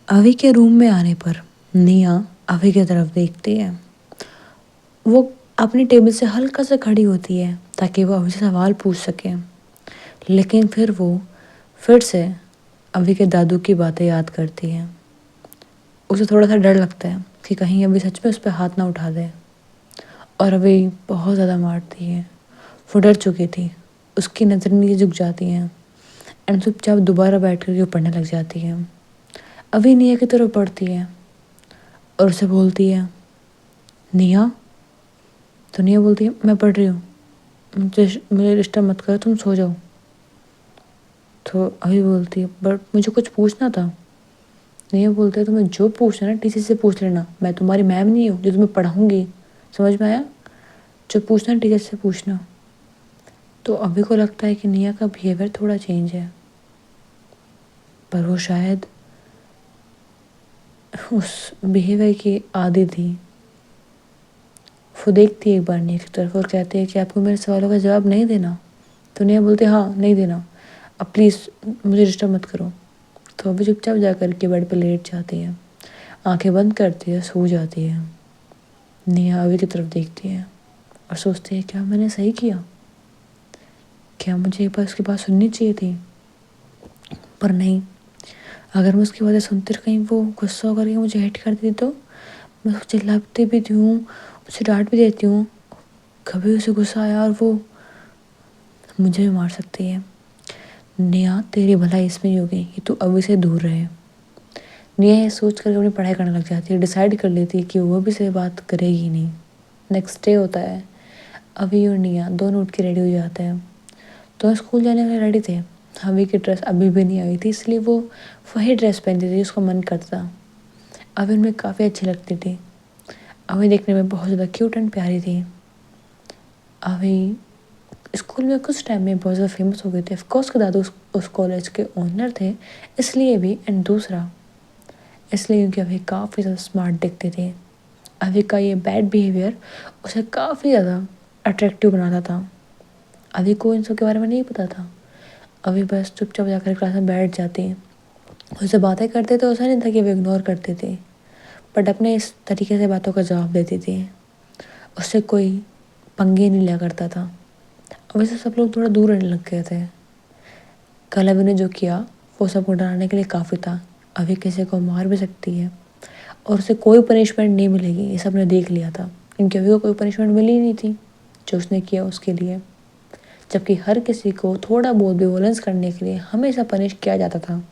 अvi के रूम में आने पर निया अvi की तरफ देखती है। वो अपनी टेबल से हल्का सा खड़ी होती है ताकि वो अvi से सवाल पूछ सके, लेकिन फिर वो फिर से अvi के दादू की बातें याद करती है। उसे थोड़ा सा डर लगता है कि कहीं अभी सच में उस पर हाथ ना उठा दे, और अभी बहुत ज़्यादा मारती है। वो डर चुकी थी। उसकी नज़र नीचे झुक जाती हैं एंड चुपचाप दोबारा बैठ कर के पढ़ने लग जाती है। अभी निया की तरफ बढ़ती है और उसे बोलती है, निया। तो निया बोलती है, मैं पढ़ रही हूँ, मुझे डिस्टर्ब मत करो, तुम सो जाओ। तो अभी बोलती है, बट मुझे कुछ पूछना था। निया बोलते है, तुम्हें जो पूछना ना टीचर से पूछ लेना, मैं तुम्हारी मैम नहीं हूँ जो तुम्हें पढ़ाऊँगी, समझ में आया? जो पूछना टीचर से पूछना। तो अभी को लगता है कि निया का बिहेवियर थोड़ा चेंज है, पर वो शायद उस बिहेवियर की आदी थी। वो देखती है एक बार निया की तरफ और कहती है कि आपको मेरे सवालों का जवाब नहीं देना। तो निया बोलती है, हाँ नहीं देना, अब प्लीज़ मुझे डिस्टर्ब मत करो। तो अभी चुपचाप जा कर के बेड पर लेट जाती है, आंखें बंद करती है, सो जाती है। निया अभी की तरफ देखती है और सोचती है, क्या मैंने सही किया? क्या मुझे एक बार उसकी बात सुननी चाहिए थी? पर नहीं, अगर मैं उसकी बातें सुनती रही, कहीं वो गुस्सा होकर के मुझे हिट कर देती तो मैं उसको चिल्लाती भी हूँ, उसे डांट भी देती हूँ। कभी उसे गुस्सा आया और वो मुझे भी मार सकती है। निया, तेरी भलाई इसमें ही होगी कि तू अभी से दूर रहे। निया ये सोच कर अपनी पढ़ाई करने लग जाती है। डिसाइड कर लेती है कि वो भी से बात करेगी ही नहीं। नेक्स्ट डे होता है। अभी और निया दोनों उठ के रेडी हो जाते हैं। तो स्कूल जाने के लिए रेडी थे। अभी की ड्रेस अभी भी नहीं आई थी, इसलिए वो वही ड्रेस पहनती थी उसका मन करता। अभी उनमें काफ़ी अच्छी लगती थी। अभी देखने में बहुत ज़्यादा क्यूट एंड प्यारी थी। अभी स्कूल में कुछ टाइम में बहुत ज़्यादा फेमस हो गए थे। ऑफकोर्स के दादू उस कॉलेज के ओनर थे, इसलिए भी, एंड दूसरा इसलिए क्योंकि अभी काफ़ी ज़्यादा स्मार्ट दिखते थे। अभी का ये बैड बिहेवियर उसे काफ़ी ज़्यादा अट्रैक्टिव बनाता था। अभी को इन सब के बारे में नहीं पता था। अभी बस चुपचाप जाकर क्लास में बैठ जाती, उससे बातें करते तो ऐसा नहीं था कि वो इग्नोर करते थे, बट अपने इस तरीके से बातों का जवाब देती थी। उससे कोई पंगे नहीं लिया करता था। वैसे सब लोग थोड़ा दूर रहने लग गए थे। कल अभी ने जो किया वो सबको डराने के लिए काफ़ी था। अभी किसी को मार भी सकती है और उसे कोई पनिशमेंट नहीं मिलेगी, ये सब ने देख लिया था, क्योंकि अभी को कोई पनिशमेंट मिली ही नहीं थी जो उसने किया उसके लिए। जबकि हर किसी को थोड़ा बहुत भी वॉलेंस करने के लिए हमेशा पनिश किया जाता था,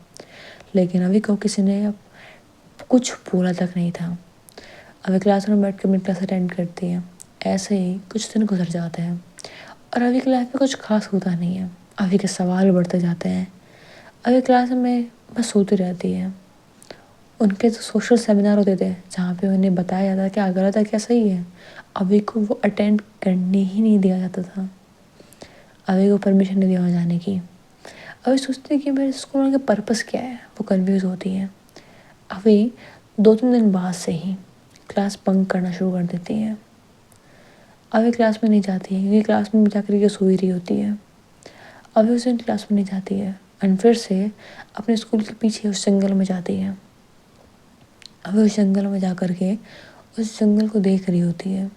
लेकिन अभी को किसी ने कुछ बोला तक नहीं था। अभी क्लास में बैठ कर अपनी क्लास अटेंड करती है। ऐसे ही कुछ दिन गुजर जाते हैं और अभी की लाइफ में कुछ खास होता नहीं है। अभी के सवाल बढ़ते जाते हैं। अभी क्लास में बस सोती रहती है। उनके जो सोशल सेमिनार होते थे जहाँ पे उन्हें बताया जाता था क्या गलत है क्या सही है, अभी को वो अटेंड करने ही नहीं दिया जाता था। अभी को परमिशन नहीं दिया जाने की। अभी सोचती है कि मेरे स्कूल का पर्पस क्या है, वो कन्फ्यूज़ होती है। अभी 2-3 दिन बाद से ही क्लास बंक करना शुरू कर देती है। अभी क्लास में नहीं जाती है क्योंकि क्लास में जाकर के सो ही रही होती है। अभी उस दिन क्लास में नहीं जाती है एंड फिर से अपने स्कूल के पीछे उस जंगल में जाती है। अभी उस जंगल में जा कर के उस जंगल को देख रही होती है,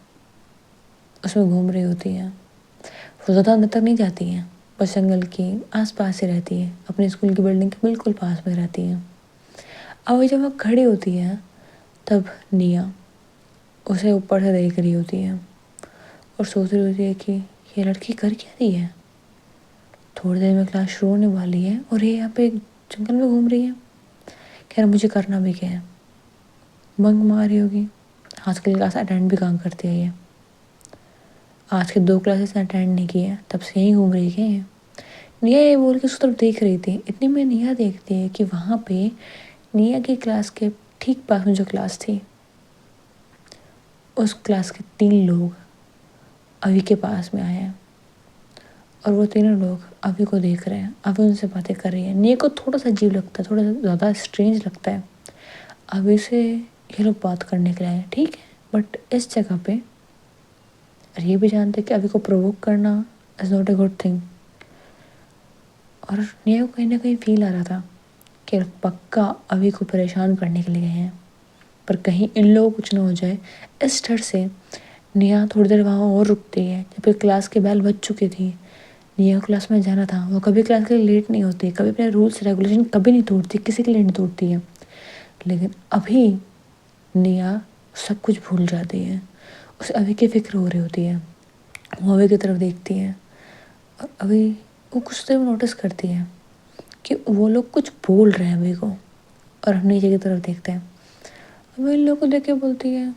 उसमें घूम रही होती है। वो ज़्यादा अंदर तक नहीं जाती है, बस जंगल के आस पास ही रहती है, अपने स्कूल की बिल्डिंग के बिल्कुल पास में रहती है। अब जब वह खड़ी होती है तब निया उसे ऊपर से देख रही होती है और सोच रही होती है कि ये लड़की कर क्या रही है। थोड़ी देर में क्लास शुरू होने वाली है और ये यहाँ पे जंगल में घूम रही है। खैर मुझे करना भी क्या है, बंक मार रही होगी। आजकल क्लास अटेंड भी काम करती है ये। आज के 2 क्लासेस अटेंड नहीं किए हैं, तब से यहीं घूम रही है ये। निया ये बोल के उस तरफ देख रही थी। इतनी में निया देखती है कि वहाँ पे निया की क्लास के ठीक पास में जो क्लास थी, उस क्लास के 3 लोग अभी के पास में आए हैं और वो तीनों लोग अभी को देख रहे हैं। अभी उनसे बातें कर रही है। निया को थोड़ा सा अजीब लगता है, थोड़ा ज़्यादा स्ट्रेंज लगता है। अभी से ये लोग बात करने के लिए आए, ठीक है, बट इस जगह पे और ये भी जानते कि अभी को प्रोवोक करना is not a good thing. और निया को कहीं ना कहीं फील आ रहा था कि पक्का अभी को परेशान करने के लिए गए हैं, पर कहीं इन लोगों को कुछ ना हो जाए। इस डर से नेहा थोड़ी देर वहाँ और रुकती है। जब फिर क्लास की बेल बज चुकी थी, नेहा क्लास में जाना था। वो कभी क्लास के लिए लेट नहीं होती, कभी अपने रूल्स रेगुलेशन कभी नहीं तोड़ती, किसी के लिए नहीं तोड़ती है। लेकिन अभी नेहा सब कुछ भूल जाती है। उसे अभी की फिक्र हो रही होती है। वो अभी की तरफ देखती है और अभी वो कुछ देर नोटिस करती है कि वो लोग कुछ बोल रहे हैं अभी को, और हम नीचे की तरफ देखते हैं। अभी इन लोगों को देख के बोलती है,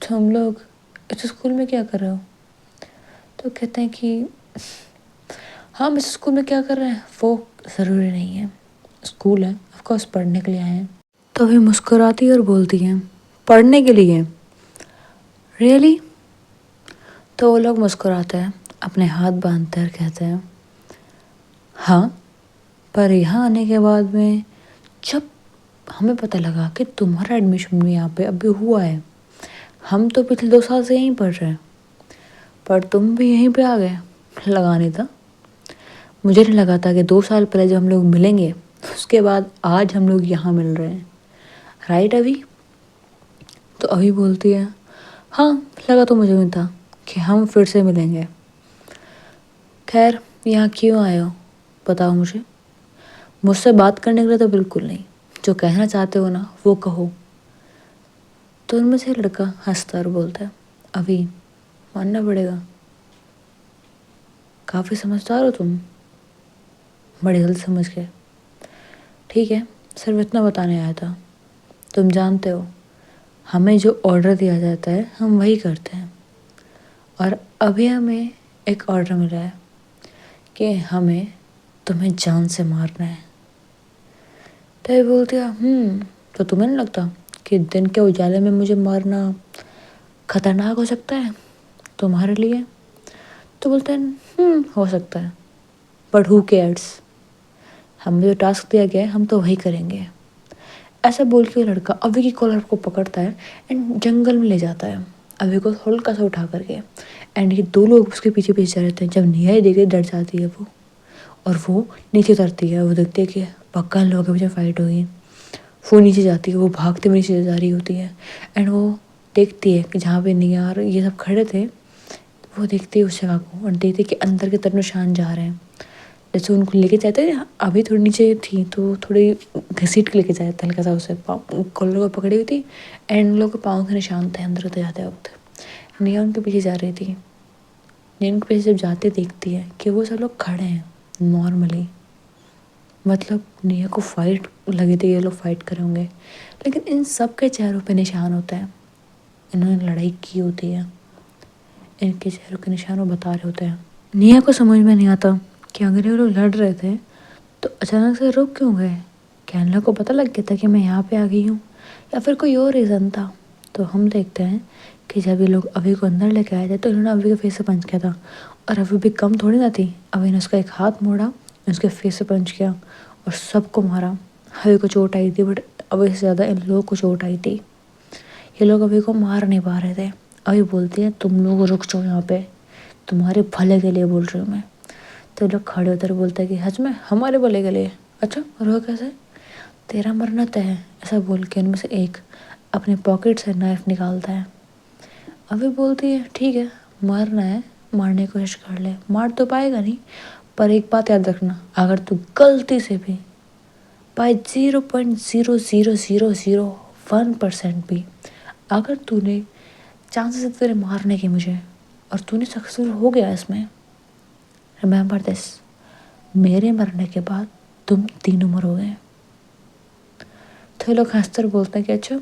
तुम लोग इस स्कूल में क्या कर रहे हो? तो कहते हैं कि हम इस स्कूल में क्या कर रहे हैं वो ज़रूरी नहीं है, स्कूल है ऑफकोर्स पढ़ने के लिए आए हैं। तो अभी मुस्कुराती और बोलती हैं, पढ़ने के लिए? रियली? तो वो लोग मुस्कुराते हैं, अपने हाथ बांधते हैं और कहते हैं हाँ, पर यहाँ आने के बाद में जब हमें पता लगा कि तुम्हारा एडमिशन भी यहाँ पे अभी हुआ है, हम तो पिछले 2 साल से यहीं पढ़ रहे हैं, पर तुम भी यहीं पे आ गए। लगा नहीं था, मुझे नहीं लगा था कि 2 साल पहले जब हम लोग मिलेंगे उसके बाद आज हम लोग यहाँ मिल रहे हैं, राइट अभी? तो अभी बोलती है हाँ, लगा तो मुझे भी था कि हम फिर से मिलेंगे। खैर, यहाँ क्यों आए हो बताओ मुझे? मुझसे बात करने के लिए तो बिल्कुल नहीं, जो कहना चाहते हो ना वो कहो। तो उनमें से लड़का हंसता और बोलता है अभी मानना पड़ेगा, काफ़ी समझदार हो तुम, बड़ी जल्द समझ गए। ठीक है, सिर्फ इतना बताने आया था। तुम जानते हो हमें जो ऑर्डर दिया जाता है हम वही करते हैं, और अभी हमें एक ऑर्डर मिला है कि हमें तुम्हें जान से मारना है। तो ये बोलती है तो तुम्हें नहीं लगता कि दिन के उजाले में मुझे मारना खतरनाक हो सकता है तुम्हारे लिए? तो बोलते हैं हो सकता है, बट हु केयर्स, हमें जो टास्क दिया गया है हम तो वही करेंगे। ऐसा बोल के लड़का अभी की कॉलर को पकड़ता है एंड जंगल में ले जाता है, अभी को हल्का सा उठा करके। एंड ये 2 लोग उसके पीछे पीछे रहते हैं। जब नेहा देखे डर जाती है वो, और वो नीचे उतरती है। वो देखती है कि पक्का इन लोगों के पीछे फाइट होगी। वो नीचे जाती है, वो भागते हुए नीचे जा रही होती है। एंड वो देखती है कि जहाँ पे नेहा और ये सब खड़े थे, वो देखती है उस जगह को और देखती है कि अंदर की तरफ निशान जा रहे हैं। जैसे उनको लेके जाते हैं, अभी थोड़ी नीचे थी तो थोड़ी घसीट के लेके जाता हल्का सा, उसे कॉलर को पकड़ी हुई थी एंड लोग के पाँव के निशान थे अंदर होते जाते वक्त। नेहा उनके पीछे जा रही थी। नेहा उनके पीछे जब जाते देखती है कि वो सब लोग खड़े हैं नॉर्मली, मतलब नेहा को फाइट लगी थी, ये लोग फाइट करे होंगे, लेकिन इन सब के चेहरों पे निशान होता है। इन्होंने लड़ाई की होती है, इनके चेहरों के निशान वो बता रहे होते हैं। नेहा को समझ में नहीं आता कि अगर ये लोग लड़ रहे थे तो अचानक से रुक क्यों गए? क्या इन लोग को पता लग गया था कि मैं यहाँ पे आ गई हूँ, या फिर कोई और रीज़न था? तो हम देखते हैं कि जब ये लोग अभी को अंदर लेके आए थे तो इन्होंने अभी के फेस से पंच किया था, और अभी भी कम थोड़ी ना थी। अभी ने उसका एक हाथ मोड़ा, उसके फेस से पंच किया और सबको मारा। अभी को चोट आई थी, बट अभी से ज़्यादा इन लोगों को चोट आई थी। ये लोग अभी को मार नहीं पा रहे थे। अभी बोलती है तुम लोग रुक जाओ यहाँ पे, तुम्हारे भले के लिए बोल रही हूँ मैं। तो लोग खड़े होते और बोलते हैं कि सच में हमारे भले के लिए? अच्छा, रो कैसे? तेरा मरना तय है, ऐसा बोल के उनमें से एक अपने पॉकेट से नाइफ निकालता है। अभी बोलती है ठीक है, मरना है, मारने की कोशिश कर ले, मार तो पाएगा नहीं, पर एक बात याद रखना, अगर तू गलती से भी बाय 0.00001% भी अगर तूने चांसेस है तेरे मारने के मुझे, और तूने सक्सेसफुल हो गया इसमें, रिमेंबर दिस, मेरे मरने के बाद तुम तीनों मरोगे। तो लोग हंसते और बोलते हैं कि अच्छा,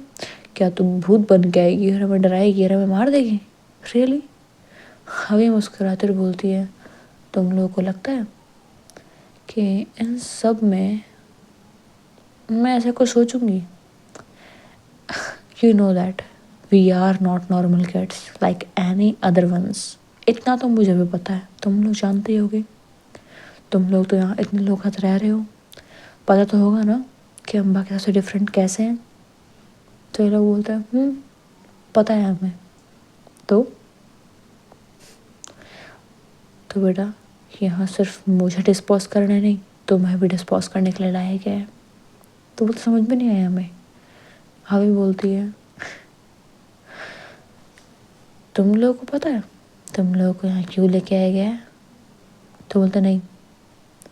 क्या तुम भूत बन के आएगी और हमें डराएगी और हमें मार देगी? रियली? हमें मुस्कुराते और बोलती है तुम लोगों को लगता है कि इन सब में मैं ऐसा कुछ सोचूंगी? You know that we are not normal kids like any other ones. इतना तो मुझे भी पता है, तुम लोग जानते ही होगे। तुम लोग तो यहाँ इतने लोग साथ रह रहे हो, पता तो होगा ना कि हम बाकी सबसे डिफरेंट कैसे हैं। तो ये लोग बोलते हैं पता है हमें। तो बेटा, यहाँ सिर्फ मुझे डिस्पोज करने नहीं, तुम्हें भी डिस्पोज करने के लिए लाया गया है। तो वो तो समझ में नहीं आया हमें। अभी बोलती है तुम लोगों को पता है तुम लोगों को यहाँ क्यों लेके आया गया है? तो बोलते नहीं।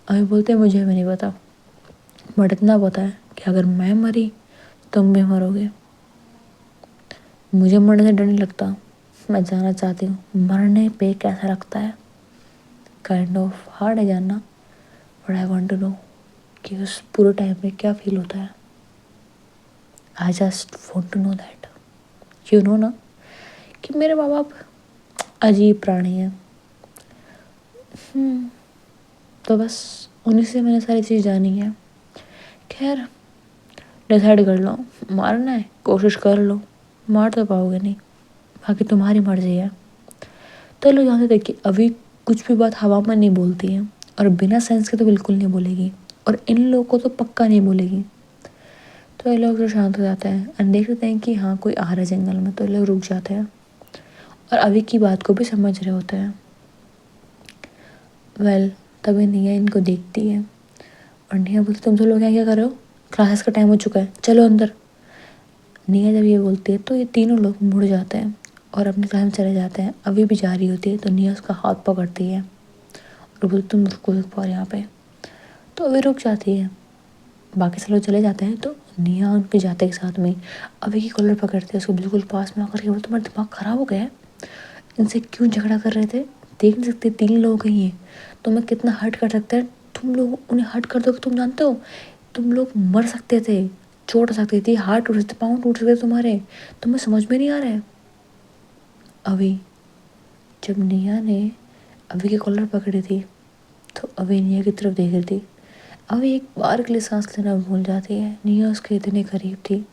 अभी बोलते मुझे भी नहीं पता, बट इतना पता है कि अगर मैं मरी तुम भी मरोगे। मुझे मरने से डर नहीं लगता, मैं जानना चाहती हूँ मरने पे कैसा लगता है। काइंड ऑफ हार्ड है जानना, but I want to know कि उस पूरे टाइम में क्या फील होता है। I just want to know that. You know ना कि मेरे माँ बाप अजीब प्राणी हैं। तो बस उन्हीं से मैंने सारी चीज़ जानी है। खैर डिसाइड कर लो, मारना है कोशिश कर लो, मार तो पाओगे नहीं, बाकी तुम्हारी मर्जी है। तो लोग जानते थे कि अभी कुछ भी बात हवा में नहीं बोलती है, और बिना सेंस के तो बिल्कुल नहीं बोलेगी, और इन लोगों को तो पक्का नहीं बोलेगी। तो ये लोग जो शांत हो जाते हैं और देख लेते हैं कि हाँ कोई आ रहा है जंगल में, तो ये लोग रुक जाते हैं और अभी की बात को भी समझ रहे होते हैं। वेल तभी निया इनको देखती है और निया बोलती तुम सब लोग यहाँ क्या कर रहे हो, क्लासेस का टाइम हो चुका है, चलो अंदर। निया जब ये बोलती है तो ये तीनों लोग मुड़ जाते हैं और अपने क्लास में चले जाते हैं। अभी भी जा रही होती है तो निया उसका हाथ पकड़ती है और बोलती तुम रुको एक बार यहाँ पे। तो अभी रुक जाती है, बाकी सब लोग चले जाते हैं। तो निया उनके जाते के साथ में अभी की कॉलर पकड़ते हैं, उसको बिल्कुल पास में आकर के बोलते तुम्हारा दिमाग ख़राब हो गया है, इनसे क्यों झगड़ा कर रहे थे, देख नहीं सकते तीन लोग ही हैं, तुम्हें कितना हर्ट कर सकता है, तुम लोग उन्हें हर्ट कर दोगे, तुम जानते हो तुम लोग मर सकते थे, चोट आ सकती थी, हाथ टूट सकते, पाँव टूट सकते तुम्हारे, तुम्हें समझ में नहीं आ रहा है। अभी जब निया ने अभी की कॉलर पकड़ी थी तो अभी निया की तरफ देख रही थी। अभी एक बार के लिए सांस लेना भूल जाती है, निया उसके इतने करीब थी।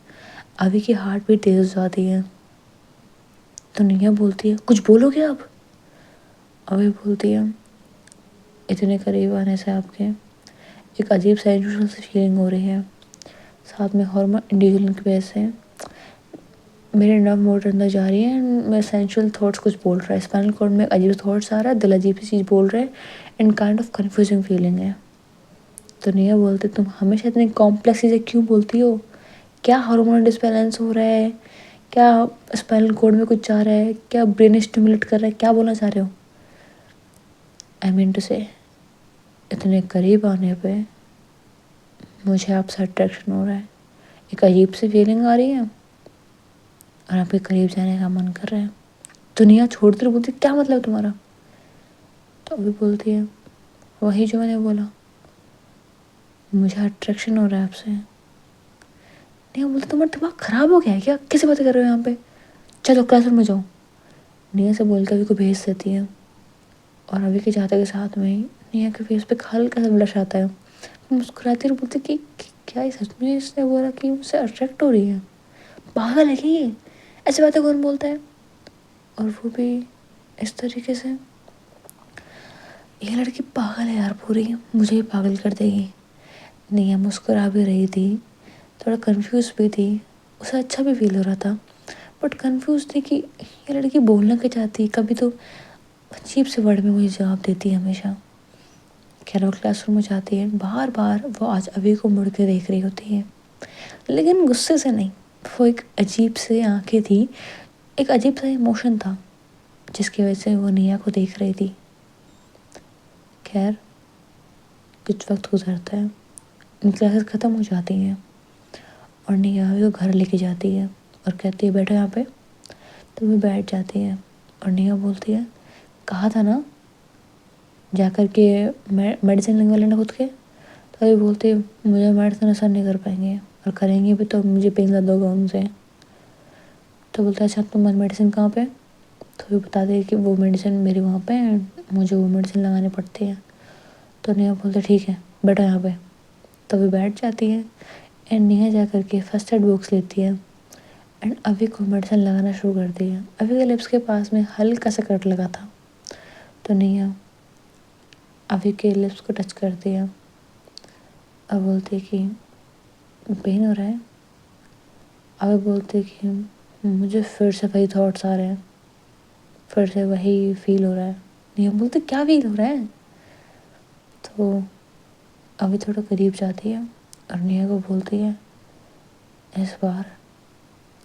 अभी की हार्ट भी तेज हो जाती है। तो निया बोलती है कुछ बोलोगे आप? अभी बोलती है इतने करीब आने से आपके एक अजीब सेंसुअल सी फीलिंग हो रही है, साथ में हार्मोन इंडिविजुअल की वजह से मेरे नर्व मोटर अंदर जा रही है, मेरे सेंसुअल थॉट्स कुछ बोल रहा है, स्पाइनल कॉर्ड में अजीब थॉट्स आ रहा है, दिल अजीब सी चीज़ बोल रहा है, and kind of confusing feeling है। तो निया बोलते तुम हमेशा इतनी कॉम्प्लेक्स चीज़ें क्यों बोलती हो, क्या हार्मोनल डिसबैलेंस हो रहा है, क्या स्पाइनल कॉर्ड में कुछ जा रहा है, क्या ब्रेन स्टिमुलेट कर रहा है, क्या बोलना चाह रहे हो? आई मीन टू से इतने करीब आने पे मुझे आपसे अट्रैक्शन हो रहा है, एक अजीब सी फीलिंग आ रही है और आपके करीब जाने का मन कर रहा है। दुनिया छोड़ती रही, बोलती क्या मतलब तुम्हारा? तो अभी बोलती है वही जो मैंने बोला, मुझे अट्रैक्शन हो रहा है आपसे। नहीं बोलते तुम्हारा दिमाग खराब हो गया है क्या, कैसे बातें कर रहे हो यहाँ पे, चलो क्लासरूम में जाओ। निया से बोल के अभी को भेज देती है और अभी के जाते के साथ में ही निया के फेस पे हल्का सा ब्लश आता है। मुस्कुराती और बोलती कि क्या ये सच में इसने बोला कि मुझसे अट्रैक्ट हो रही है, पागल है क्या ये, ऐसी बातें कौन बोलता है, और वो भी इस तरीके से। ये लड़की पागल है यार पूरी, मुझे ही पागल कर देगी। निया मुस्कुरा भी रही थी, थोड़ा कंफ्यूज भी थी, उसे अच्छा भी फील हो रहा था, बट कंफ्यूज थी कि ये लड़की बोलना क्या चाहती है, कभी तो अजीब से वर्ड में मुझे जवाब देती है हमेशा। खैर वो क्लासरूम में जाती है, बार बार वो आज अभी को मुड़ के देख रही होती है, लेकिन गुस्से से नहीं, वो एक अजीब से आंखें थी, एक अजीब सा इमोशन था जिसकी वजह से वो निया को देख रही थी। खैर कुछ वक्त गुजरता है, क्लासेस ख़त्म हो जाती हैं और निया अभी को घर लेके जाती है और कहती है बैठो यहाँ पे। तो वो बैठ जाती है और निया बोलती है कहा था ना जा कर के मेडिसिन लगवा लेना खुद के। तो अभी बोलती है मुझे मेडिसिन असर नहीं कर पाएंगे, और करेंगे भी तो मुझे पेन ज़्यादा होगा उनसे। तो बोलता है अच्छा तुम मेडिसिन कहाँ पे? तो भी बता दे कि वो मेडिसिन मेरी वहाँ पे है, मुझे वो मेडिसिन लगानी पड़ती है। तो नेहा बोलते ठीक है बैठो यहाँ पे। तो भी बैठ जाती है एंड नेहा जा करके फर्स्ट एड बॉक्स लेती है एंड अभी को मेडिसिन लगाना शुरू करती है। अभी के लिप्स के पास में हल्का सा कट लगा था, तो नेहा अभी के लिप्स को टच करती है। अब बोलती है कि पेन हो रहा है। अब बोलती है कि मुझे फिर से वही थॉट्स आ रहे हैं, फिर से वही फील हो रहा है। नेहा बोलती क्या फील हो रहा है? तो अभी थोड़ा करीब जाती है और नेहा को बोलती है इस बार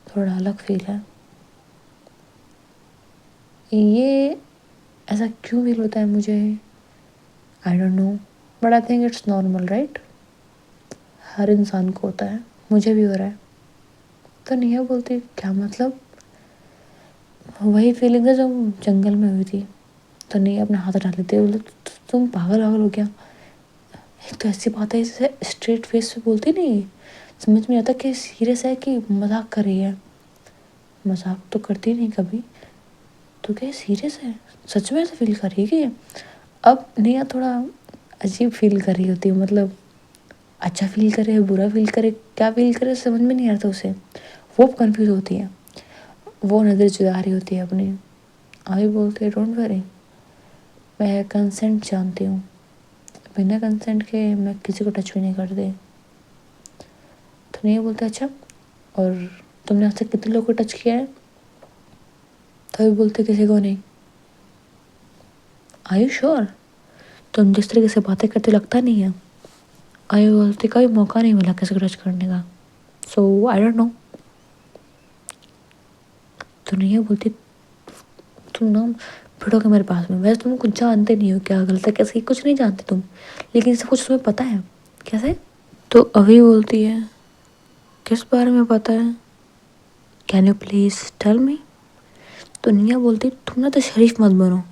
थोड़ा अलग फील है। ये ऐसा क्यों फील होता है मुझे, I don't know, but I think it's normal right, हर इंसान को होता है, मुझे भी हो रहा है। तो नेहा बोलती क्या मतलब, वही फीलिंग है जो जंगल में हुई थी। तो नेहा अपना हाथ हटा लेती है, बोले तुम पागल वागल हो क्या। एक तो ऐसी बात है इसे स्ट्रेट फेस पे बोलती नहीं, समझ में आता कि सीरियस है कि मजाक कर रही है। मजाक तो करती नहीं कभी, तो क्या सीरियस है, सच में ऐसा फील कर रही है कि। अब नेहा थोड़ा अजीब फील कर रही होती है, मतलब अच्छा फील करे बुरा फील करे क्या फील करे समझ में नहीं आता उसे, वो कंफ्यूज होती है। वो नज़र चुरा रही होती है अपनी। अभी बोलते हैं डोंट वरी, मैं कंसेंट जानती हूँ, बिना कंसेंट के मैं किसी को टच भी नहीं करती। तो नहीं बोलते अच्छा, और तुमने आज तक कितने लोगों को टच किया है। तो अभी बोलते किसी को नहीं। आर यू श्योर, तुम जिस तरीके से बातें करते लगता नहीं है। अभी बोलते कभी मौका नहीं मिला किसी को टच करने का, सो आई डोंट नो। तो नहीं बोलती तुम ना भिड़ोगे मेरे पास में, वैसे तुम कुछ जानते नहीं हो क्या गलत है कैसे, कुछ नहीं जानते तुम, लेकिन सब कुछ तुम्हें पता है कैसे। तो अभी बोलती है किस बारे में पता है, can you please tell me. तो निया बोलती तुम ना तो शरीफ मत बनो,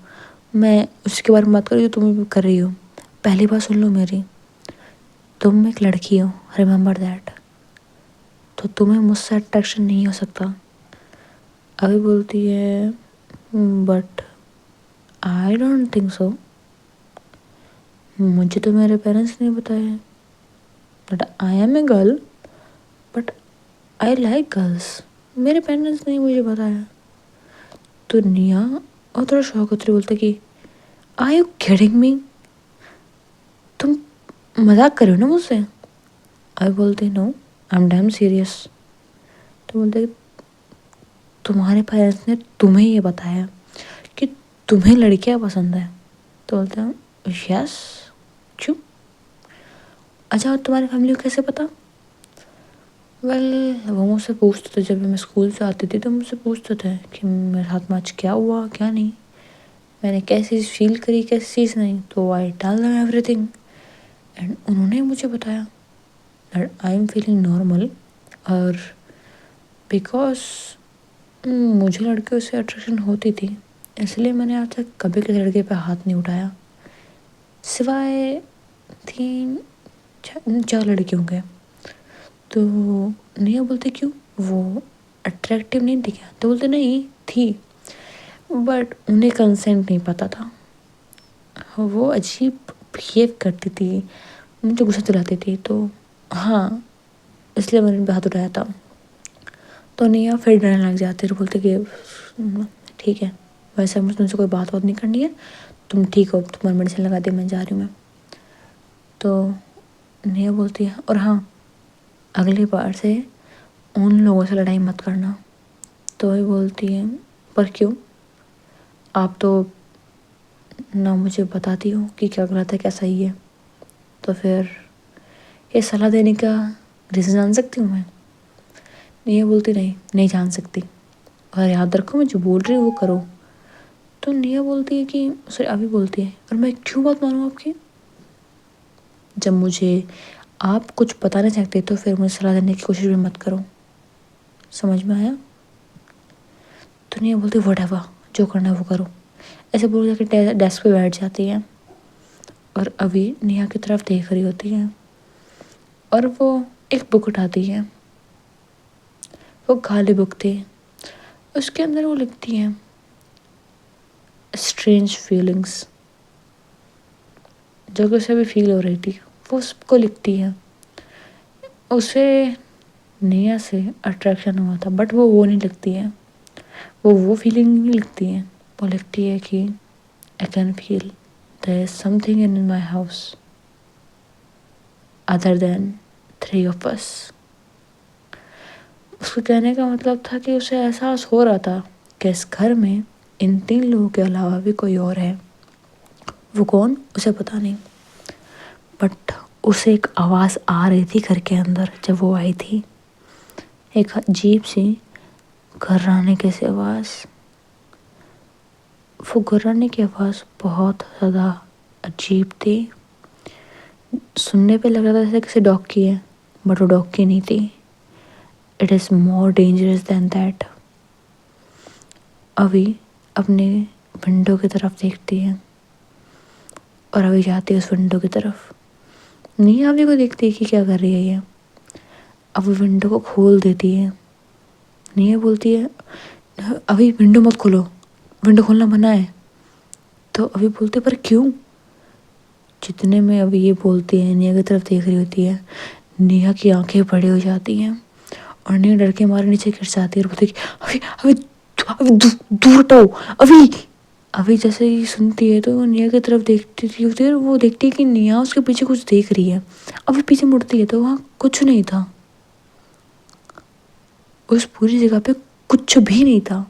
मैं उसके बारे में बात कर रही हूँ तुम भी कर रही हो। पहली बात सुन लो मेरी, तुम एक लड़की हो, रिमेंबर दैट। तो तुम्हें मुझसे अट्रैक्शन नहीं हो सकता। अभी बोलती है but I don't think so, मुझे तो मेरे पेरेंट्स ने बताया but I am a girl, but I like girls, मेरे पेरेंट्स ने मुझे बताया। तो निया और थोड़ा शौक होते बोलते कि आई यू किडिंग मी, तुम मजाक कर रहे हो ना मुझसे। आई बोलते no I am damn serious. तो बोलते तुम्हारे पेरेंट्स ने तुम्हें ये बताया कि तुम्हें लड़कियां पसंद है। तो बोलते हैं यस, क्यों। अच्छा और तुम्हारी फैमिली को कैसे पता। वेल वो मुझसे पूछते थे, जब मैं स्कूल से आती थी तो मुझसे पूछते थे कि मेरे साथ में आज क्या हुआ क्या नहीं, मैंने कैसी चीज़ फील करी कैसी चीज़ नहीं, तो I tell them everything and उन्होंने मुझे बताया that I am feeling normal. और बिकॉज मुझे लड़कियों से अट्रैक्शन होती थी, इसलिए मैंने आज तक कभी किसी लड़के पे हाथ नहीं उठाया, सिवाय 3-4 लड़कियों के। तो निया बोलते क्यों, वो अट्रैक्टिव नहीं थी क्या। तो बोलते नहीं थी, बट उन्हें कंसेंट नहीं पता था, वो अजीब बिहेव करती थी, मुझे गुस्सा दिलाती थी, तो हाँ इसलिए मैंने उन पे हाथ उठाया था। तो निया फिर डरने लग जाती है, बोलते कि ठीक है वैसे मुझे तुमसे कोई बात नहीं करनी है, तुम ठीक हो, तुम्हारी मेडिसिन लगा दी मैं जा रही हूँ मैं। तो निया बोलती है और हाँ अगली बार से उन लोगों से लड़ाई मत करना। तो वही बोलती है पर क्यों, आप तो ना मुझे बताती हो कि क्या गलत है क्या सही है, तो फिर ये सलाह देने का रीज़न जान सकती हूँ मैं। ये बोलती नहीं नहीं जान सकती, और याद रखो मैं जो बोल रही हूँ वो करो। तो निया बोलती है कि सॉरी अभी बोलती है और मैं क्यों बात मानूँ आपकी, जब मुझे आप कुछ बताना चाहते तो फिर मुझे सलाह देने की कोशिश भी मत करो, समझ में आया। तो निया बोलती व्हाटएवर, जो करना है वो करो, ऐसे बोल के डेस्क पे बैठ जाती है। और अभी नेहा की तरफ देख रही होती है और वो एक बुक उठाती है, वो खाली बुक थी, उसके अंदर वो लिखती है स्ट्रेंज फीलिंग्स, जो कि उसे भी फील हो रही थी वो सबको लिखती है। उसे नेहा से अट्रैक्शन हुआ था बट वो नहीं लिखती है, वो फीलिंग नहीं लिखती है, वो लिखती है कि I can feel there is something in my house other than 3 of us। उसके कहने का मतलब था कि उसे एहसास हो रहा था कि इस घर में इन 3 लोगों के अलावा भी कोई और है, वो कौन उसे पता नहीं, बट उसे एक आवाज़ आ रही थी घर के अंदर। जब वो आई थी, एक अजीब सी घर्राने की सी आवाज़। वो घर्राने की आवाज़ बहुत ज़्यादा अजीब थी। सुनने पे लग रहा था जैसे किसी डॉग की है, बट वो डॉग की नहीं थी। It is more dangerous than that. अभी अपने विंडो की तरफ देखती है और अभी जाती है उस विंडो की तरफ। नहीं, अभी को देखती है कि क्या कर रही है ये। अब विंडो को खोल देती है। नहीं बोलती है, अभी विंडो मत खोलो, विंडो खोलना मना है। तो अभी बोलते पर क्यों। जितने में अभी ये बोलती है, नेहा की तरफ देख रही होती है। नेहा की आंखें बड़ी हो जाती हैं और नेहा डर के मारे नीचे गिर जाती है और बोलती है अभी अभी अभी दूर हटो अभी। अभी जैसे ही सुनती है तो वो नेहा की तरफ देखती थी होती है। वो देखती है कि नेहा उसके पीछे कुछ देख रही है। अभी पीछे मुड़ती है तो वहाँ कुछ नहीं था। उस पूरी जगह पे कुछ भी नहीं था।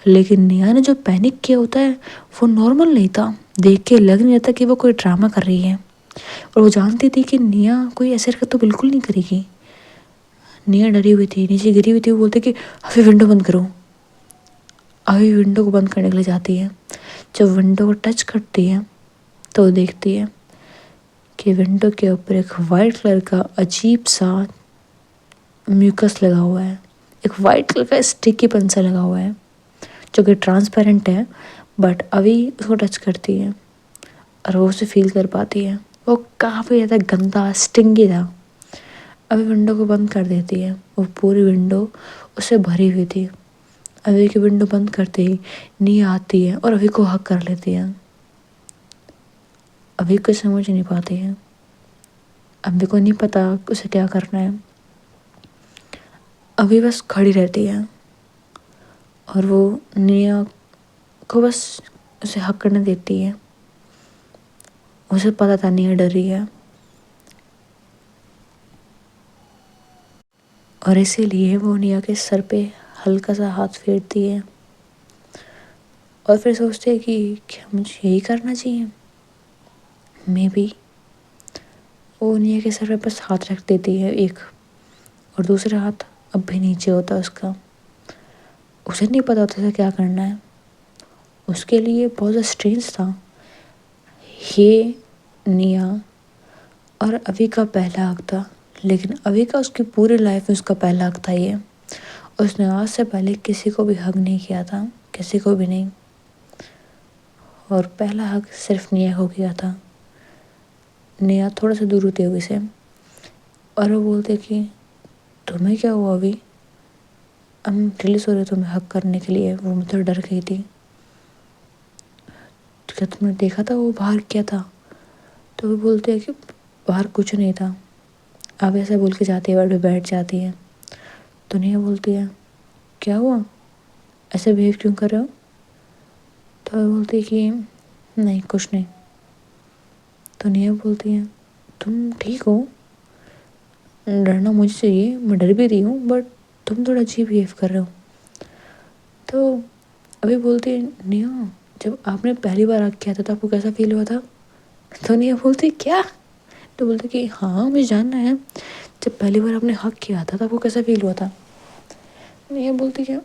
लेकिन नेहा ने जो पैनिक किया होता है वो नॉर्मल नहीं था। देख के लग नहीं रहा था कि वो कोई ड्रामा कर रही है। और वो जानती थी कि नेहा कोई ऐसे हरकत तो बिल्कुल नहीं करेगी। नेहा डरी हुई थी, नीचे गिरी हुई थी। वो बोलते कि अभी विंडो बंद करो। अभी विंडो को बंद करने के लिए जाती है। जब विंडो को टच करती है तो देखती है कि विंडो के ऊपर एक वाइट कलर का अजीब सा म्यूकस लगा हुआ है। एक वाइट कलर का स्टिकी पेंसिल लगा हुआ है जो कि ट्रांसपेरेंट है, बट अभी उसको टच करती है और वो उसे फील कर पाती है। वो काफ़ी ज़्यादा गंदा स्टिंगी था। अभी विंडो को बंद कर देती है। वो पूरी विंडो उससे भरी हुई थी। अभी की विंडो बंद करते ही नी आती है और अभी को हक कर लेती है। अभी कुछ समझ नहीं पाती है। अभी को नहीं पता उसे क्या करना है। अभी बस खड़ी रहती है और वो निया को बस उसे हक करने देती है। उसे पता था निया डर रही है और इसीलिए वो निया के सर पे हल्का सा हाथ फेरती है और फिर सोचते है कि क्या मुझे यही करना चाहिए। मे बी वो निया के सर पे बस हाथ रख देती है एक, और दूसरा हाथ अब भी नीचे होता है उसका। उसे नहीं पता होता था क्या करना है। उसके लिए बहुत ज़्यादा स्ट्रेंज था। ये निया और अभी का पहला हक था, लेकिन अभी का उसकी पूरी लाइफ में उसका पहला हक था ये। उसने आज से पहले किसी को भी हक नहीं किया था, किसी को भी नहीं। और पहला हक सिर्फ निया को किया था। निया थोड़ा सा दूर होती है से और वो बोलते कि तुम्हें क्या हुआ अभी। हम रियली सॉरी तुम्हें हक करने के लिए। वो मुझे डर गई थी। तो क्या तुमने देखा था वो बाहर क्या था। तो वो बोलते हैं कि बाहर कुछ नहीं था। अब ऐसा बोल के जाती है, बेड पे बैठ जाती है। तो निया बोलती है क्या हुआ, ऐसे बिहेव क्यों कर रहे हो। तो वो बोलती है कि नहीं कुछ नहीं। तो निया बोलती है तुम ठीक हो, डरना मुझे चाहिए, मैं डर भी रही हूँ, बट तुम थोड़ा अजीब बिहेव कर रहे हो। तो अभी बोलती है निया जब आपने पहली बार हक किया था तो आपको कैसा फील हुआ था। तो निया बोलती क्या। तो बोलते कि हाँ मुझे जानना है, जब पहली बार आपने हक किया था तो आपको कैसा फील हुआ था। निया बोलती क्या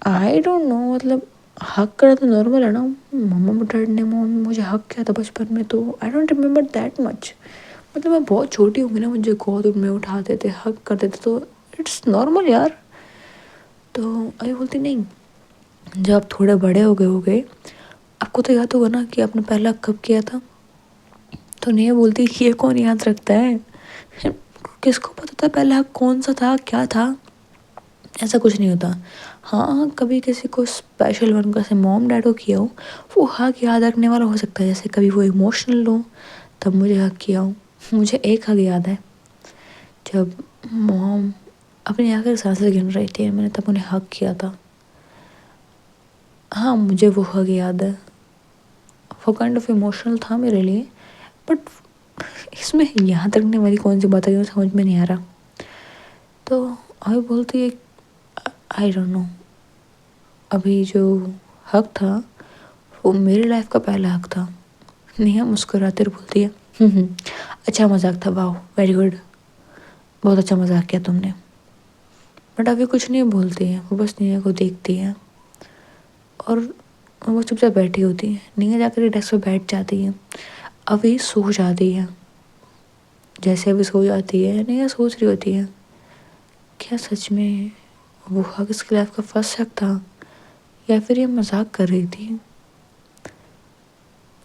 आई डोंट नो, मतलब हक करना तो नॉर्मल है ना। मम्मा डैड ने मुझे हक किया था बचपन में, तो I don't remember that much. मतलब मैं बहुत छोटी होंगी ना, मुझे गोद में उठाते थे, हक करते थे, तो इट्स नॉर्मल यार। तो अभी बोलती नहीं, जब आप थोड़े बड़े हो गए आपको तो याद होगा ना कि आपने पहला हक कब किया था। तो नहीं बोलती ये कौन याद रखता है, किसको पता था पहला हक कौन सा था क्या था। ऐसा कुछ नहीं होता। हाँ कभी किसी को स्पेशल वन कैसे मॉम डैड को किया हो, वो हक याद रखने वाला हो सकता है। जैसे कभी वो इमोशनल हो तब मुझे हक किया हो। मुझे एक हक याद है, जब मॉम अपनी आखिरी सांसें गिन रही थी, मैंने तब उन्हें हक किया था। हाँ मुझे वो हक याद है। वो काइंड ऑफ इमोशनल था मेरे लिए, बट इसमें याद रखने वाली कौन सी बात है समझ में नहीं आ रहा। तो अभी बोलती है आई डोंट नो। अभी जो हक था वो मेरी लाइफ का पहला हक था। नेहा मुस्कुराते हुए बोलती है अच्छा मजाक था, वाह वेरी गुड, बहुत अच्छा मजाक किया तुमने। बट अभी कुछ नहीं बोलती है, वो बस निया को देखती है और वो चुपचाप बैठी होती है। निया जाकर डेस्क पे बैठ जाती है। अभी सो जाती है। जैसे अभी सो जाती है, निया सोच रही होती है, क्या सच में वो हक इसकी लाइफ का फर्स्ट शक था या फिर ये मजाक कर रही थी।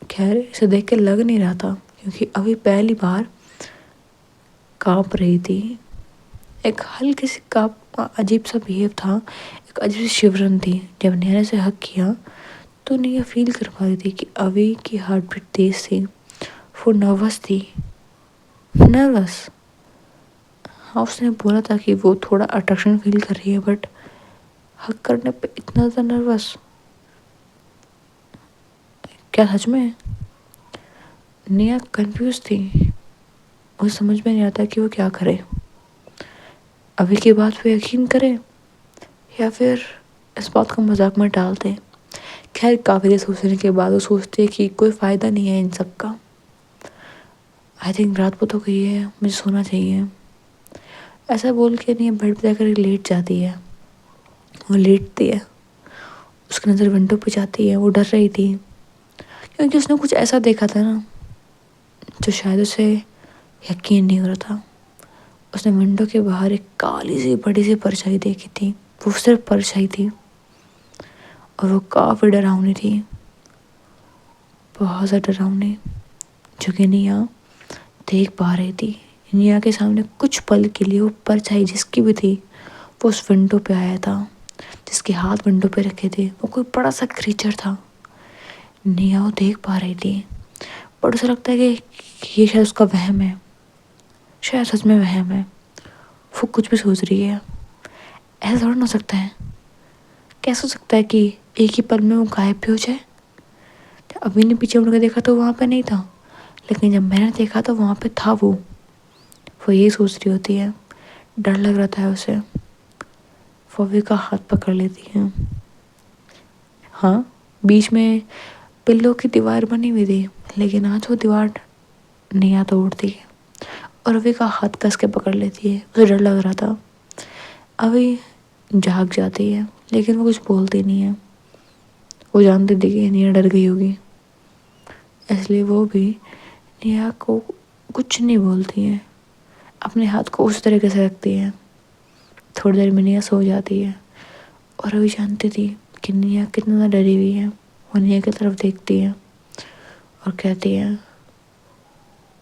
खैर इसे देख के लग नहीं रहा था, क्योंकि अभी पहली बार कांप रही थी। एक हल्की सी कांप, अजीब सा बिहेव था, एक अजीब सी शिवरन थी। जब नेहा ने इसे हक किया तो नेहा फील कर पा रही थी कि अभी की हार्ट बीट तेज थी। वो नर्वस थी। नर्वस, हाँ उसने बोला था कि वो थोड़ा अट्रैक्शन फील कर रही है, बट हक करने पे इतना ज़्यादा नर्वस, क्या सच में? नेहा कंफ्यूज थी। उसे समझ में नहीं आता कि वो क्या करे। अभी की बात पे यकीन करे या फिर इस बात को मजाक में डाल दे। खैर काफ़ी देर सोचने के बाद वो सोचती है कि कोई फ़ायदा नहीं है इन सब का। आई थिंक रात को तो गई है, मुझे सोना चाहिए। ऐसा बोल के नहीं बेड पे जाकर लेट जाती है। वो लेटती है, उसकी नज़र विंडो पे जाती है। वो डर रही थी क्योंकि उसने कुछ ऐसा देखा था ना जो शायद उसे यकीन नहीं हो रहा था। उसने विंडो के बाहर एक काली सी बड़ी सी परछाई देखी थी। वो सिर्फ परछाई थी और वो काफ़ी डरावनी थी, बहुत ज़्यादा डरावनी, जो कि निया देख पा रही थी। निया के सामने कुछ पल के लिए वो परछाई जिसकी भी थी वो उस विंडो पे आया था, जिसके हाथ विंडो पे रखे थे। वो कोई बड़ा सा क्रीचर था। निया वो देख पा रही थी, बट उसे लगता है कि ये शायद उसका वहम है, शायद सच में वहम है। वो कुछ भी सोच रही है। ऐसा थोड़ा ना हो सकता है। कैसे हो सकता है कि एक ही पल में वो गायब भी हो जाए? अभी ने पीछे मुड़ के देखा तो वहाँ पे नहीं था, लेकिन जब मैंने देखा तो वहाँ पे था वो यही सोच रही होती है। डर लग रहा था उसे। वो अभी का हाथ पकड़ लेती है। हाँ, बीच में पिल्लों की दीवार बनी हुई थी, लेकिन आज वो दीवार नहीं तोड़ती है और अभी का हाथ कस के पकड़ लेती है। उसे डर लग रहा था। अभी जाग जाती है, लेकिन वो कुछ बोलती नहीं है। वो जानती थी कि निया डर गई होगी, इसलिए वो भी नेहा को कुछ नहीं बोलती है। अपने हाथ को उस तरीके से रखती है। थोड़ी देर में नेहा सो जाती है और अभी जानती थी कि नेहा कितना ज़्यादा डरी हुई है। वो नेहा की तरफ देखती है और कहती है,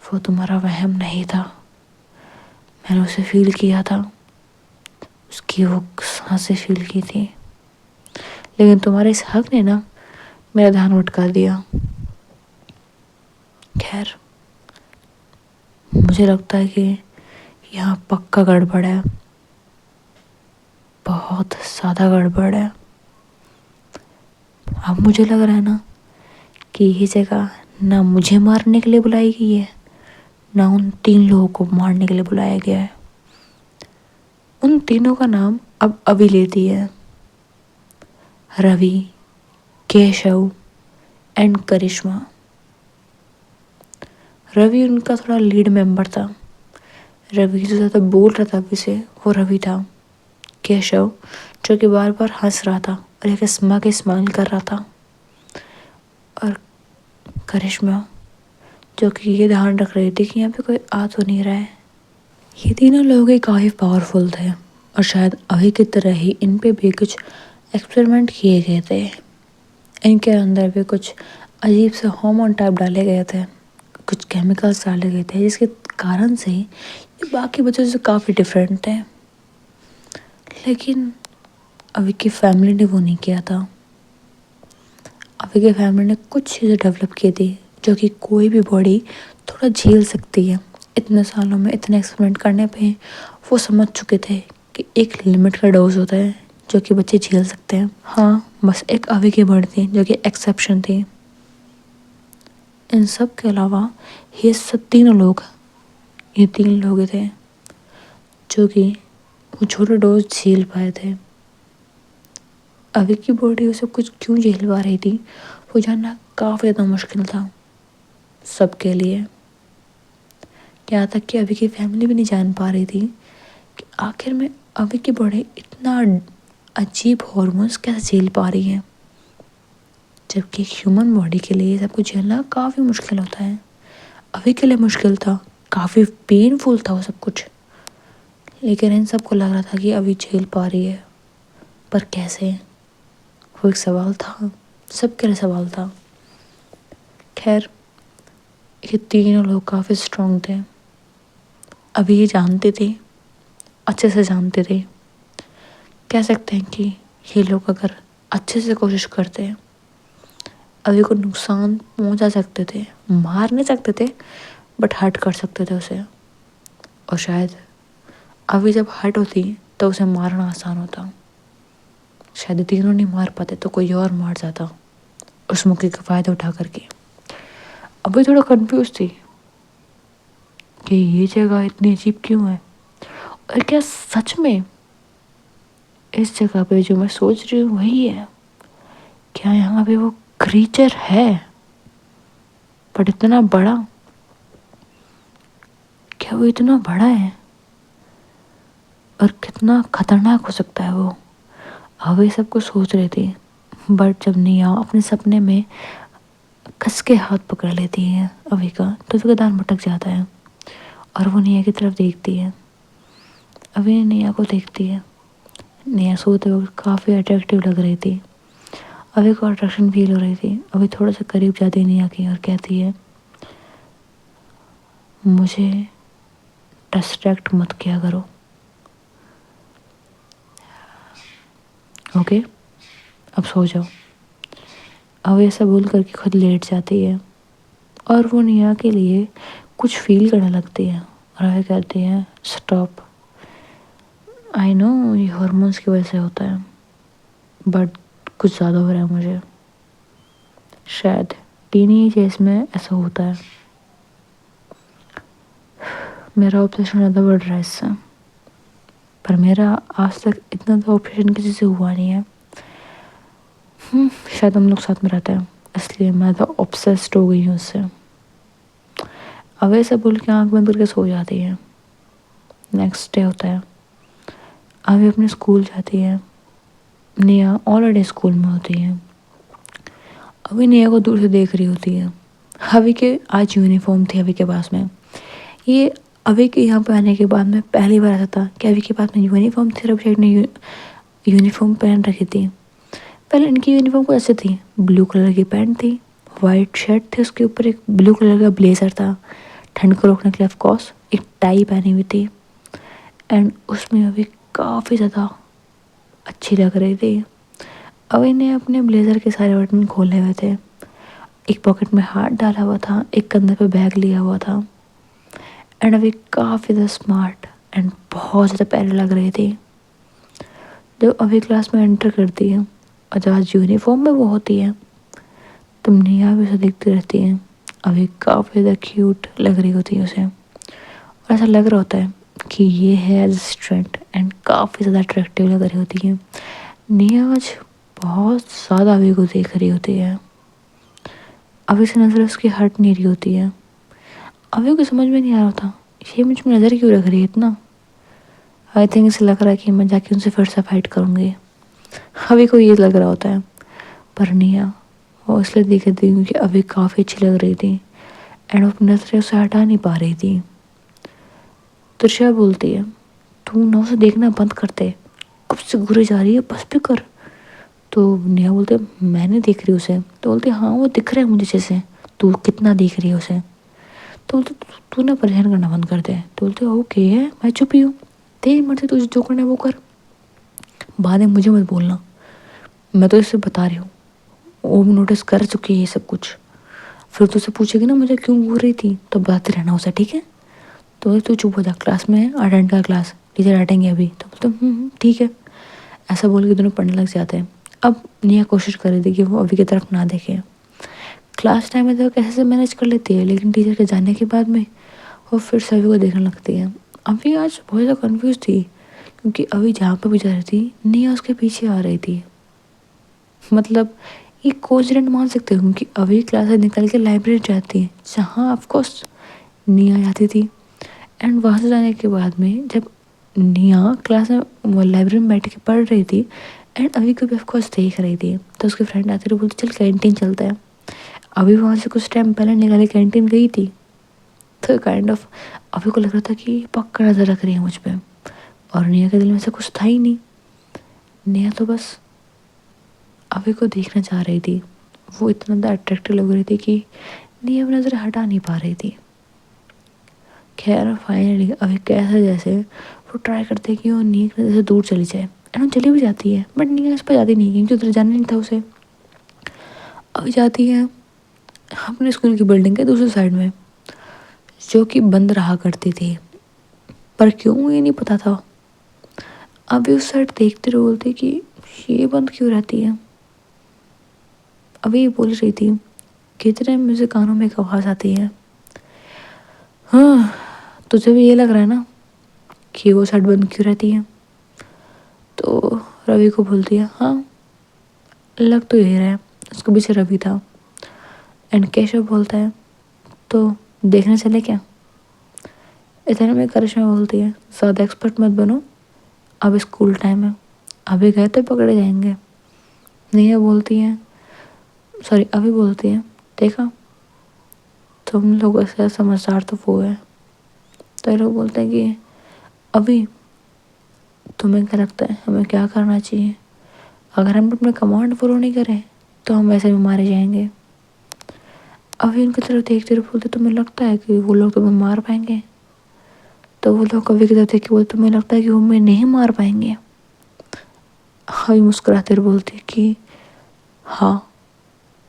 वो तुम्हारा वहम नहीं था, मैंने उसे फील किया था, उसकी वो सांसें फील की थी, लेकिन तुम्हारे इस हक ने ना मेरा ध्यान भटका दिया। खैर मुझे लगता है कि यहाँ पक्का गड़बड़ है, बहुत ज़्यादा गड़बड़ है। अब मुझे लग रहा है ना कि ये जगह ना मुझे मारने के लिए बुलाई गई है, ना उन 3 लोगों को मारने के लिए बुलाया गया है। उन तीनों का नाम अब अभी लेती है, रवि, केशव एंड करिश्मा। रवि उनका थोड़ा लीड मेंबर था। रवि जो ज़्यादा बोल रहा था अभी से वो रवि था। केशव जो कि बार बार हंस रहा था और एक स्माइल कर रहा था। और करिश्मा जो कि ये ध्यान रख रही थी कि यहाँ पे कोई आ तो नहीं रहा है। ये तीनों लोग ही काफ़ी पावरफुल थे और शायद अभी की तरह ही इन पे भी कुछ एक्सपेरिमेंट किए गए थे। इनके अंदर भी कुछ अजीब से हार्मोन टाइप डाले गए थे, कुछ केमिकल्स डाले गए थे, जिसके कारण से ये बाकी बच्चों से काफ़ी डिफरेंट थे। लेकिन अभी की फैमिली ने वो नहीं किया था। अभी की फैमिली ने कुछ चीज़ें डेवलप की थी जो कि कोई भी बॉडी थोड़ा झेल सकती है। इतने सालों में इतने एक्सपेरिमेंट करने पे वो समझ चुके थे कि एक लिमिट का डोज होता है जो कि बच्चे झेल सकते हैं। हाँ, बस एक अभी की बर्ड थी जो कि एक्सेप्शन थी। इन सब के अलावा ये सब तीनों लोग, ये 3 लोग थे जो कि वो छोटे डोज झेल पाए थे। अभी की बॉडी उसे कुछ क्यों झेल पा रही थी वो जानना काफ़ी ज़्यादा मुश्किल था सबके लिए। यहाँ तक कि अभी की फैमिली भी नहीं जान पा रही थी कि आखिर में अभी की बॉडी इतना अजीब हॉर्मोन्स कैसे झेल पा रही है, जबकि एक ह्यूमन बॉडी के लिए ये सब कुछ झेलना काफ़ी मुश्किल होता है। अभी के लिए मुश्किल था, काफ़ी पेनफुल था वो सब कुछ, लेकिन इन सबको लग रहा था कि अभी झेल पा रही है, पर कैसे? वो एक सवाल था, सबके लिए सवाल था। खैर, ये तीनों लोग काफ़ी स्ट्रांग थे। अभी ये जानते थे, अच्छे से जानते थे, कह सकते हैं कि ये लोग अगर अच्छे से कोशिश करते अभी को नुकसान पहुंचा सकते थे, मार नहीं सकते थे बट हर्ट कर सकते थे उसे। और शायद अभी जब हर्ट होती तो उसे मारना आसान होता। शायद तीनों नहीं मार पाते तो कोई और मार जाता उस मौके का फ़ायदा उठा करके। अभी थोड़ा कंफ्यूज थी कि ये जगह इतनी अजीब क्यों है, और क्या सच में इस जगह पे जो मैं सोच रही हूँ वही है? क्या यहाँ पे वो क्रीचर है, पर इतना बड़ा? क्या वो इतना बड़ा है, और कितना खतरनाक हो सकता है वो? अभी सब कुछ सोच रही थी, बट जब निया अपने सपने में कस के हाथ पकड़ लेती है अभी का, तो उसका ध्यान भटक जाता है और वो निया की तरफ देखती है। अभी निया को देखती है। निया सोते वक्त काफ़ी अट्रैक्टिव लग रही थी। अभी को अट्रैक्शन फील हो रही थी। अभी थोड़ा सा करीब जाती है निया की और कहती है, मुझे डिस्ट्रैक्ट मत किया करो, ओके? अब सो जाओ। अब ऐसा बोल करके खुद लेट जाती है और वो निया के लिए कुछ फील करने लगती है और वह कहती है, स्टॉप, आई नो ये हार्मोन्स की वजह से होता है, बट कुछ ज़्यादा हो रहा है मुझे। शायद टीनेज एज में ऐसा होता है। मेरा ऑब्सेशन ज़्यादा बढ़ रहा है इससे, पर मेरा आज तक इतना तो ऑब्सेशन किसी से हुआ नहीं है। शायद हम लोग साथ में रहते हैं इसलिए मैं तो ऑब्सेस्ड हो गई हूँ उससे। अब ऐसा बोल के आँख बंद करके सो जाती है। नेक्स्ट डे होता है। अभी अपने स्कूल जाती है। निया ऑलरेडी स्कूल में होती है। अभी निया को दूर से देख रही होती है। अभी के आज यूनिफॉर्म थी अभी के पास में। ये अभी के यहाँ पे आने के बाद में पहली बार ऐसा था कि अभी के पास में यूनिफॉर्म थी और अभिषेक ने यूनिफॉर्म पहन रखी थी। पहले इनकी यूनिफॉर्म कुछ ऐसे थी, ब्लू कलर की पैंट थी, वाइट शर्ट थी, उसके ऊपर एक ब्लू कलर का ब्लेजर था ठंड को रोकने के लिए, ऑफकोर्स एक टाई पहनी हुई थी, एंड उसमें अभी काफ़ी ज़्यादा अच्छी लग रही थी। अभी ने अपने ब्लेज़र के सारे बटन खोले हुए थे, एक पॉकेट में हाथ डाला हुआ था, एक कंधे पे बैग लिया हुआ था, एंड अभी काफ़ी ज़्यादा स्मार्ट एंड बहुत ज़्यादा प्यारी लग रही थी। जब अभी क्लास में एंटर करती है और जब आज यूनिफॉर्म में वो होती है, तुम निया भी उसे देखती रहती है। अभी काफ़ी ज़्यादा क्यूट लग रही होती है उसे, और ऐसा लग रहा होता है कि ये है एज स्टूडेंट, एंड काफ़ी ज़्यादा अट्रैक्टिव लग रही होती है। निया आज बहुत ज़्यादा अभी को देख रही होती है। अभी से नज़र उसकी हट नहीं रही होती है। अभी को समझ में नहीं आ रहा था ये मुझ में नज़र क्यों रख रही है इतना। आई थिंक इसे लग रहा है कि मैं जाके उनसे फिर से फाइट करूँगी। अभी को ये लग रहा होता है, पर निया वो इसलिए देख रही थी क्योंकि अभी काफ़ी अच्छी लग रही थी एंड वो अपनी नज़रें उसे हटा नहीं पा रही थी। त्रिशा बोलती है, तू ना उसे देखना बंद कर दे, कब से घूरे जा रही है, बस भी कर। तो नेहा बोलते, मैं नहीं देख रही उसे। तो बोलते, हाँ वो दिख रहा है मुझे जैसे, तू कितना देख रही है उसे। तो बोलते, तू ना परेशान करना बंद कर दे। तो बोलते, ओके है, मैं चुप ही हूँ, तेरी मर्जी, तुझे जो करना है वो कर, बाद में मुझे मत बोलना, मैं तो इसे बता रही हूँ, वो नोटिस कर चुकी है ये सब कुछ। फिर तुझसे पूछेगी ना मुझे क्यों घूर रही थी, तो बताते रहना उसे, ठीक है? तो तू चुप हो जा, क्लास में अटेंड कर, क्लास टीचर हटेंगे अभी। तो बोलते, ठीक है। ऐसा बोल के दोनों पढ़ने लग जाते हैं। अब निया कोशिश कर रही थी कि वो अभी की तरफ ना देखे। क्लास टाइम में तो कैसे से मैनेज कर लेती है, लेकिन टीचर के जाने के बाद में वो फिर सभी को देखने लगती है। अभी आज बहुत ज़्यादा कन्फ्यूज थी क्योंकि अभी जहाँ पर भी जा रही थी निया उसके पीछे आ रही थी। मतलब ये कोइंसिडेंट मान सकते हो क्योंकि अभी क्लास से निकल के लाइब्रेरी जाती है जहाँ ऑफकोर्स निया जाती थी, एंड वहाँ से जाने के बाद में जब निया क्लास में लाइब्रेरी में बैठ के पढ़ रही थी एंड अभी को भी ऑफकोर्स देख रही थी, तो उसके फ्रेंड आते थे, बोलते चल कैंटीन चलते हैं। अभी वहाँ से कुछ टाइम पहले निकाले कैंटीन गई थी, तो काइंड ऑफ अभी को लग रहा था कि पक्का नजर रख रही है मुझ पे, और निया के दिल में से कुछ था ही नहीं। निया तो बस अभी को देखना चाह रही थी। वो इतना ज़्यादा अट्रैक्टिव लग रही थी कि निया अपनी नज़र हटा नहीं पा रही थी। खैर फाइनली अभी कैसे जैसे वो ट्राई करते हैं कि वो निया की नज़र से दूर चली जाए, एंड वो चली भी जाती है, बट निया इस पर जाती नहीं क्योंकि उधर जाना नहीं था उसे। अभी जाती है अपने स्कूल की बिल्डिंग के दूसरी साइड में, जो कि बंद रहा करती थी, पर क्यों ये नहीं पता था। अभी उस साइड देखते रहे, बोलते कि ये बंद क्यों रहती है। अभी ये बोल रही थी कितने मुझे कानों में एक आवाज़ आती है, हाँ तुझे भी ये लग रहा है ना कि वो साइड बंद क्यों रहती है। तो रवि को बोलती है हाँ लग तो यही रहा है। उसके पीछे रवि था एंड केशव बोलता है तो देखने चले क्या। इतने में करिश्मा बोलती है ज़्यादा एक्सपर्ट मत बनो, अब स्कूल टाइम है, अभी गए तो पकड़े जाएंगे। नेहा बोलती है सॉरी अभी बोलती है देखा तुम लोगों से समझदार तो वो है। तो ये लोग बोलते हैं कि अभी तुम्हें क्या लगता है हमें क्या करना चाहिए, अगर हम अपने कमांड फॉलो नहीं करें तो हम वैसे भी मारे जाएंगे। अभी उनकी तरफ देखते रहे, बोलते तुम्हें लगता है कि वो लोग तुम्हें मार पाएंगे। तो वो लोग कभी की तरफ देख के बोलते तुम्हें लगता है कि वो हमें नहीं मार पाएंगे। अभी मुस्कुराते हुए बोलती है कि हाँ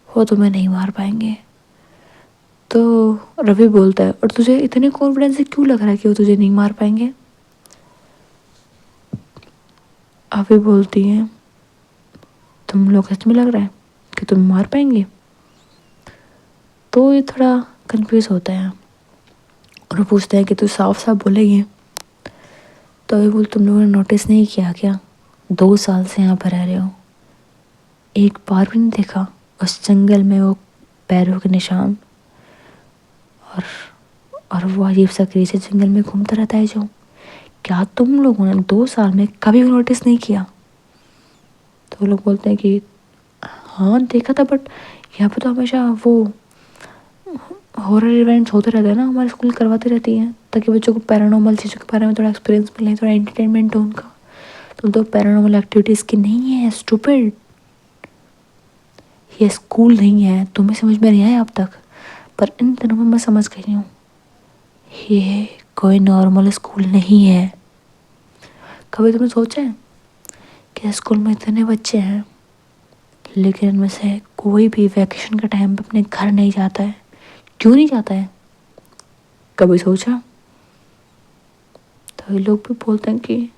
वो तुम्हें नहीं मार पाएंगे। तो रवि बोलता है और तुझे इतने कॉन्फिडेंस से क्यों लग रहा है कि वो तुझे नहीं मार पाएंगे। अभी बोलती है तुम लोग सच में लग रहा है कि तुम मार पाएंगे। तो ये थोड़ा कंफ्यूज होता है और वो पूछते हैं कि तू साफ साफ बोलेगी। तो अभी बोल तुम लोगों ने नोटिस नहीं किया क्या 2 साल से यहाँ पर रह रहे हो, एक बार भी नहीं देखा उस जंगल में वो पैरों के निशान, और वो अजीब सा क्रीचर जंगल में घूमता रहता है जो, क्या तुम लोगों ने 2 साल में कभी भी नोटिस नहीं किया। तो वो लोग बोलते हैं कि हाँ देखा था, बट यहाँ पे तो हमेशा वो हॉरर इवेंट्स होते रहते हैं ना, हमारे स्कूल करवाते रहती हैं ताकि बच्चों को पैरानॉर्मल चीज़ों के बारे में थोड़ा एक्सपीरियंस मिले, थोड़ा एंटरटेनमेंट हो उनका। तुम तो पैरानॉर्मल एक्टिविटीज़ की नहीं है स्टूपिड, ये स्कूल नहीं है, तुम्हें समझ में नहीं आया अब तक, पर इन दिनों में मैं समझ गई हूँ ये कोई नॉर्मल स्कूल नहीं है। कभी तुमने सोचा है कि स्कूल में इतने बच्चे हैं लेकिन इनमें से कोई भी वैकेशन के टाइम पे अपने घर नहीं जाता है, क्यों नहीं जाता है, कभी सोचा। तो ये लोग भी बोलते हैं कि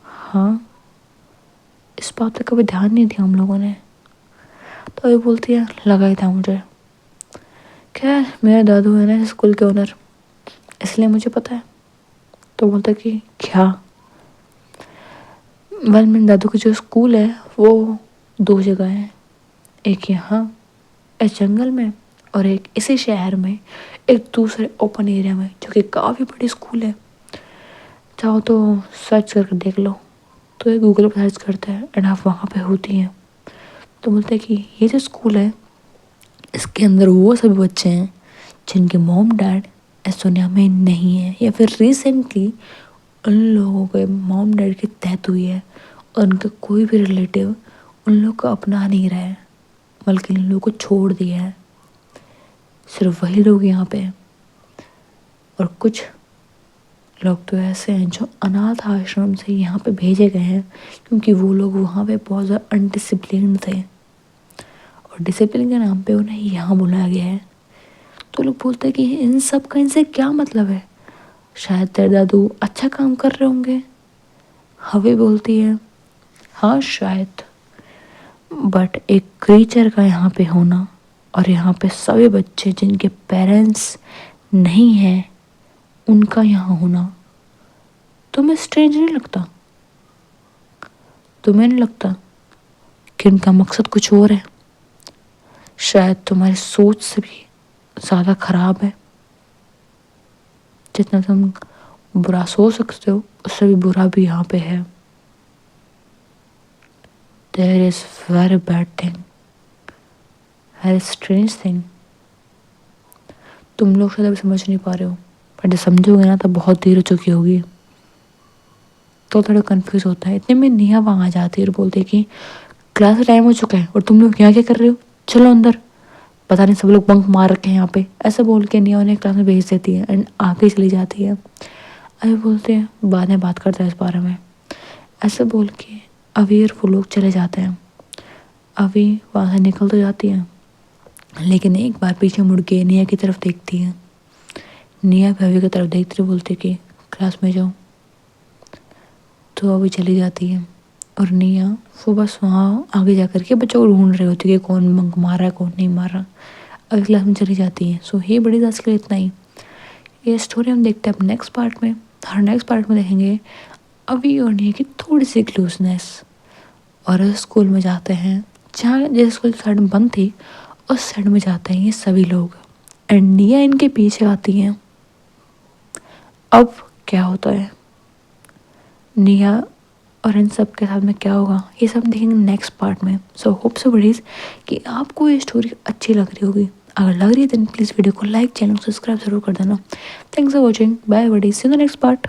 हाँ इस बात पे कभी ध्यान नहीं दिया हम लोगों ने। तो ये बोलती है लगा ही था मुझे, क्या मेरे दादू है ना स्कूल के ओनर, इसलिए मुझे पता है। तो बोलता है कि क्या। मेरे दादू का जो स्कूल है वो 2 जगह है, एक यहाँ इस जंगल में और एक इसी शहर में एक दूसरे ओपन एरिया में, जो कि काफ़ी बड़ी स्कूल है। चाहो तो सर्च करके देख लो। तो ये गूगल पर सर्च करता है एंड आप वहाँ पे होती हैं। तो बोलते हैं कि ये जो स्कूल है इसके अंदर वो सभी बच्चे हैं जिनके मॉम डैड इस दुनिया में नहीं है, या फिर रिसेंटली उन लोगों के मॉम डैड की डेथ हुई है और उनका कोई भी रिलेटिव उन लोग को अपना नहीं रहा है, बल्कि इन लोगों को छोड़ दिया है। सिर्फ वही लोग यहाँ पे हैं, और कुछ लोग तो ऐसे हैं जो अनाथ आश्रम से यहाँ पे भेजे गए हैं क्योंकि वो लोग वहाँ पे बहुत ज़्यादा अनडिसिप्लिन थे और डिसिप्लिन के नाम पे उन्हें यहाँ बुलाया गया है। तो लोग बोलते हैं कि इन सब का इनसे क्या मतलब है, शायद तेरे दादू अच्छा काम कर रहे होंगे। हवे बोलती है हाँ शायद, बट एक क्रीचर का यहाँ पे होना और यहाँ पे सभी बच्चे जिनके पेरेंट्स नहीं हैं उनका यहाँ होना तुम्हें स्ट्रेंज नहीं लगता। तुम्हें नहीं लगता कि उनका मकसद कुछ और है, शायद तुम्हारी सोच से भी ज़्यादा ख़राब है। जितना तुम बुरा सोच सकते हो उससे भी बुरा भी यहाँ पे है। There is very bad thing, very strange thing. तुम लोग शायद अभी समझ नहीं पा रहे हो, पर जब समझोगे ना तब बहुत देर हो चुकी होगी। तो थोड़ा कंफ्यूज होता है। इतने में नेहा वहाँ आ जाती है और बोलती है कि क्लास का टाइम हो चुका है और तुम लोग यहाँ क्या कर रहे हो, चलो अंदर। पता नहीं सब लोग बंक मार रखे हैं यहाँ पे, ऐसा बोल के नेहा उन्हें क्लास में भेज देती है एंड आगे चली जाती है। अभी बोलते हैं बाद में बात करते हैं इस बारे में, ऐसे बोल के अभी और वो लोग चले जाते हैं। अभी वहाँ से निकल तो जाती है, लेकिन एक बार पीछे मुड़ के नेहा की तरफ देखती है। नेहा भी अभी की तरफ देखती बोलती कि क्लास में जाओ। तो अभी चली जाती है और नेहा वो बस वहाँ आगे जा कर के बच्चों को ढूंढ रही होती है कि कौन बंक मार रहा है कौन नहीं मार रहा। अगली क्लास में चली जाती है। सो ये बड़ी आज के लिए इतना ही। ये स्टोरी हम देखते हैं अपने नेक्स्ट पार्ट में। हर नेक्स्ट पार्ट में देखेंगे अभी और नेहा की थोड़ी सी क्लोजनेस, और उस स्कूल में जाते हैं जहाँ जिस स्कूल की साइड में बंद थी उस साइड में जाते हैं ये सभी लोग एंड नेहा इनके पीछे आती हैं। अब क्या होता है नेहा और इन सब के साथ में क्या होगा ये सब देखेंगे नेक्स्ट पार्ट में। सो होप सो बडीज कि आपको ये स्टोरी अच्छी लग रही होगी। अगर लग रही है तो प्लीज़ वीडियो को लाइक चैनल को सब्सक्राइब जरूर कर देना। Thanks for watching, bye buddies, see you in the next part.